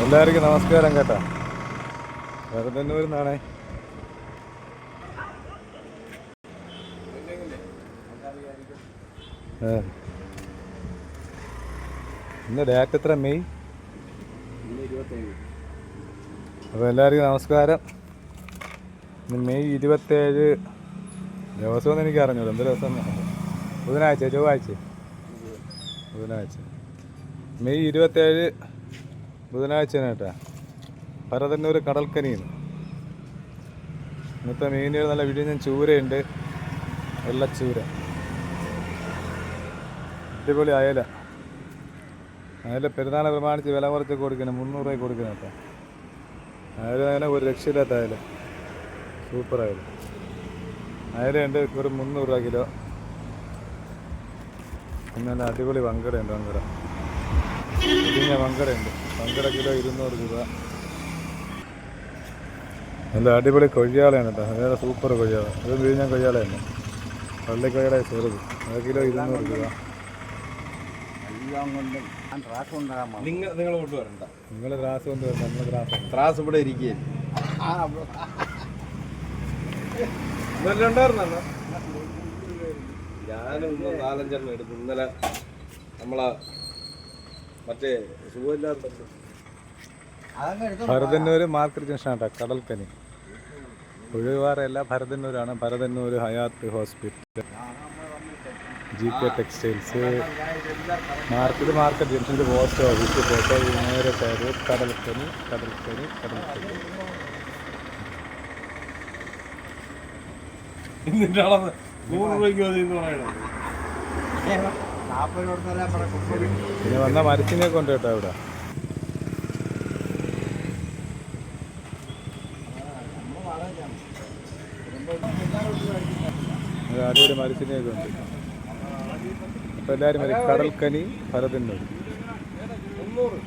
എല്ലാവർക്കും നമസ്കാരം കേട്ടോ. വെറുതെന്നൂരിൽ നിന്നാണേ. ഇന്ന് ഡേറ്റ് എത്ര? മെയ് 27. അപ്പോൾ എല്ലാവർക്കും നമസ്കാരം. ഇന്ന് മെയ് 27 ദിവസമൊന്നും എനിക്ക് അറിഞ്ഞൂട. എന്ത് ദിവസം? ബുധനാഴ്ച, ചൊവ്വാഴ്ച, ബുധനാഴ്ച. മെയ് 27 ബുധനാഴ്ചയാണ് കേട്ടോ. ഭരതന്നൂർ കടൽക്കനിന്ന് ഇന്നത്തെ മീനുകൾ നല്ല വിഴിഞ്ഞൻ ചൂരയുണ്ട്, വെള്ളച്ചൂര, അടിപൊളി അയല. അയല പെരുന്നാളെ പ്രമാണിച്ച് വില കുറച്ച് കൊടുക്കണം, 300 രൂപ കൊടുക്കണം കേട്ടോ. അയല ഒരു രക്ഷയില്ലാത്ത അയല, സൂപ്പർ അയല. അയലയുണ്ട് ഒരു 300 രൂപ കിലോ. പിന്നെ നല്ല അടിപൊളി വങ്കടയുണ്ട്, വങ്കട വിഴിഞ്ഞ വങ്കടയുണ്ട്. വങ്കട കിലോ 200 രൂപ. നല്ല അടിപൊളി കൊഴിയാളയാണ് കേട്ടോ. വേറെ സൂപ്പർ കൊഴിയാള. ഇത് വിഴിഞ്ഞാൻ കൊഴിയാളയാണ്, പള്ളിക്കൊഴിയാളെ ചെറുത്. അത് കിലോ 200 രൂപ. നിങ്ങൾ കൊണ്ടുവരണ്ട, നിങ്ങൾ ഗ്രാസ് കൊണ്ടുവരണ്ട. നമ്മൾ ത്രാസ് ഇവിടെ ഇരിക്കുകയും ഉണ്ടായിരുന്നല്ലോ. ഞാനൊന്ന് 4-5 എടുത്തു. ഇന്നലെ നമ്മളെ മറ്റേ സുഖമില്ലാത്തല്ലോ. ഭരതന്നൂർ മാർക്കറ്റ് ജംഗ്ഷൻ കേട്ടോ, കടൽക്കനി. ഒഴിവാറല്ല, ഭരതന്നൂരാണ്. Bharathannoor Hayath hospital, GK textiles, market ജംഗ്ഷൻ്റെ പോസ്റ്റ് ഓഫീസ് പോട്ടെ. നേരെ സൈഡ് കടൽക്കനി, കടൽക്കനി, കടൽക്കനി. ഇതിൻ്റെ അളവ് 100 രൂപയ്ക്ക് മതി പറയണം. പിന്നെ വന്ന മരത്തിനെ കൊണ്ട് കേട്ടോ ഇവിടെ. അടിപൊളി മരത്തിനെയൊക്കെ ഉണ്ട്. അപ്പോൾ എല്ലാവരും വരും. കടൽക്കനി, ഭരതന്നൂർ. 300.